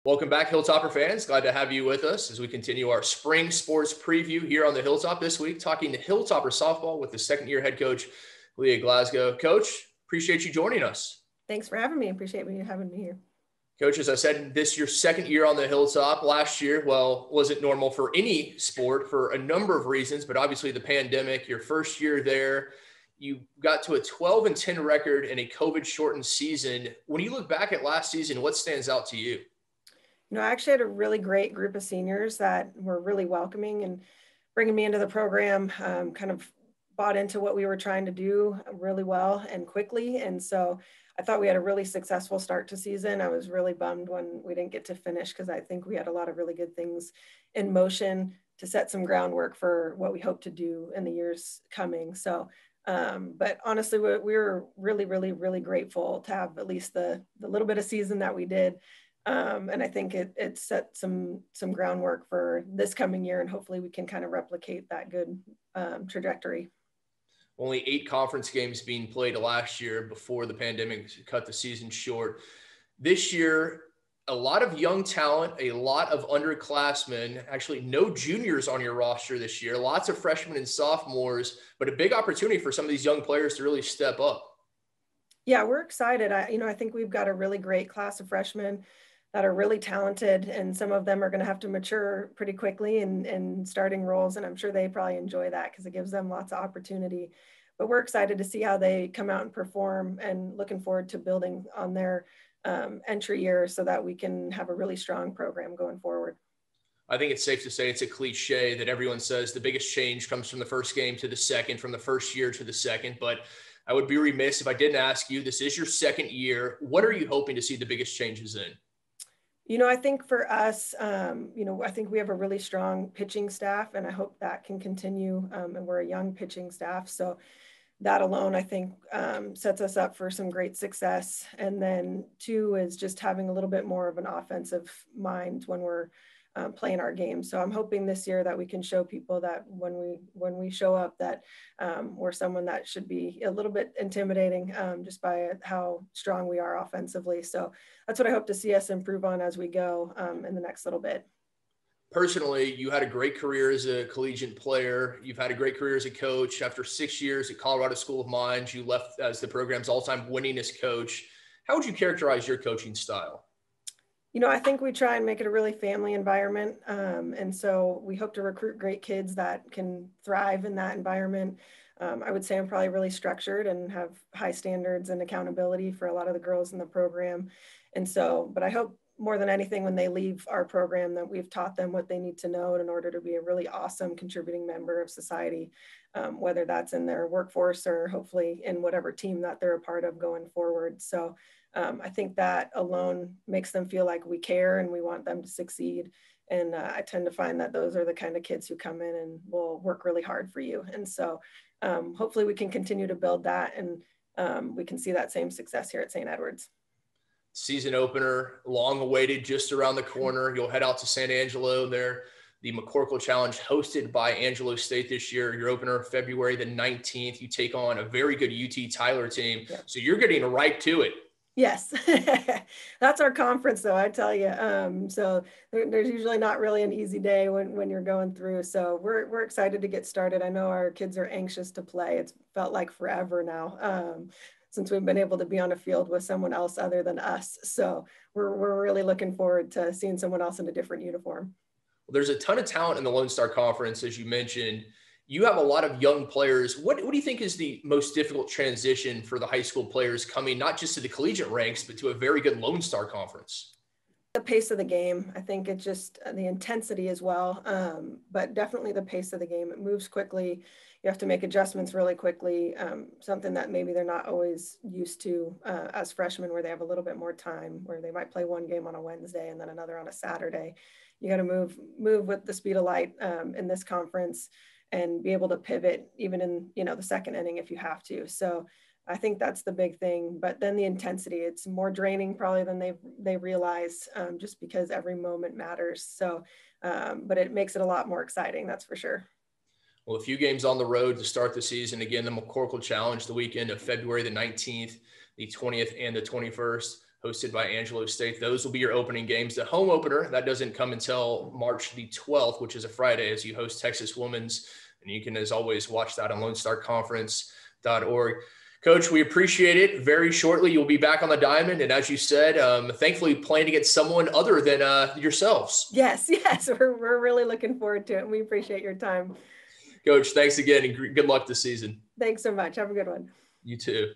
Welcome back, Hilltopper fans. Glad to have you with us as we continue our spring sports preview here on the Hilltop this week, talking to Hilltopper softball with the second-year head coach, Leah Glasgow. Coach, appreciate you joining us. Thanks for having me. Appreciate you having me here. Coach, as I said, this your second year on the Hilltop. Last year, well, wasn't normal for any sport for a number of reasons, but obviously the pandemic, your first year there, you got to a 12-10 record in a COVID-shortened season. When you look back at last season, what stands out to you? I actually had a really great group of seniors that were really welcoming and bringing me into the program, kind of bought into what we were trying to do really well and quickly. And so I thought we had a really successful start to season. I was really bummed when we didn't get to finish because I think we had a lot of really good things in motion to set some groundwork for what we hope to do in the years coming. So, but honestly, we were really, really, really grateful to have at least the little bit of season that we did. And I think it set some groundwork for this coming year, and hopefully we can kind of replicate that good trajectory. Only 8 conference games being played last year before the pandemic cut the season short. This year, a lot of young talent, a lot of underclassmen, actually no juniors on your roster this year, lots of freshmen and sophomores, but a big opportunity for some of these young players to really step up. Yeah, we're excited. I think we've got a really great class of freshmen that are really talented, and some of them are going to have to mature pretty quickly in starting roles. And I'm sure they probably enjoy that because it gives them lots of opportunity. But we're excited to see how they come out and perform, and looking forward to building on their entry year so that we can have a really strong program going forward. I think it's safe to say it's a cliche that everyone says the biggest change comes from the first game to the second, from the first year to the second. But I would be remiss if I didn't ask you, this is your second year. What are you hoping to see the biggest changes in? I think for us, I think we have a really strong pitching staff, and I hope that can continue. And we're a young pitching staff. So that alone, I think, sets us up for some great success. And then 2 is just having a little bit more of an offensive mind when we're playing our game. So I'm hoping this year that we can show people that when we show up that we're someone that should be a little bit intimidating just by how strong we are offensively. So that's what I hope to see us improve on as we go in the next little bit. Personally, you had a great career as a collegiate player. You've had a great career as a coach. After 6 years at Colorado School of Mines, you left as the program's all-time winningest coach. How would you characterize your coaching style? I think we try and make it a really family environment. And so we hope to recruit great kids that can thrive in that environment. I would say I'm probably really structured and have high standards and accountability for a lot of the girls in the program. And so, but I hope more than anything when they leave our program that we've taught them what they need to know in order to be a really awesome contributing member of society, whether that's in their workforce or hopefully in whatever team that they're a part of going forward. So I think that alone makes them feel like we care and we want them to succeed. And I tend to find that those are the kind of kids who come in and will work really hard for you. And so hopefully we can continue to build that, and we can see that same success here at St. Edward's. Season opener, long awaited, just around the corner. You'll head out to San Angelo there. The McCorkle Challenge hosted by Angelo State this year. Your opener, February the 19th. You take on a very good UT Tyler team. Yeah. So you're getting right to it. Yes, that's our conference though, I tell you. So there's usually not really an easy day when you're going through. So we're excited to get started. I know our kids are anxious to play. It's felt like forever now since we've been able to be on a field with someone else other than us. So we're really looking forward to seeing someone else in a different uniform. Well, there's a ton of talent in the Lone Star Conference, as you mentioned. You have a lot of young players. What do you think is the most difficult transition for the high school players coming not just to the collegiate ranks, but to a very good Lone Star Conference? The pace of the game. I think it's just the intensity as well, but definitely the pace of the game. It moves quickly. You have to make adjustments really quickly, something that maybe they're not always used to as freshmen, where they have a little bit more time, where they might play one game on a Wednesday and then another on a Saturday. You got to move with the speed of light in this conference, and be able to pivot even in, the second inning if you have to. So I think that's the big thing. But then the intensity, it's more draining probably than they realize, just because every moment matters. So, but it makes it a lot more exciting, that's for sure. Well, a few games on the road to start the season. Again, the McCorkle Challenge the weekend of February the 19th, the 20th and the 21st. hosted by Angelo State. Those will be your opening games. The home opener, that doesn't come until March the 12th, which is a Friday, as you host Texas Women's. And you can, as always, watch that on LoneStarConference.org. Coach, we appreciate it. Very shortly, you'll be back on the diamond. And as you said, thankfully playing against someone other than yourselves. Yes. We're really looking forward to it. And we appreciate your time. Coach, thanks again, and good luck this season. Thanks so much. Have a good one. You too.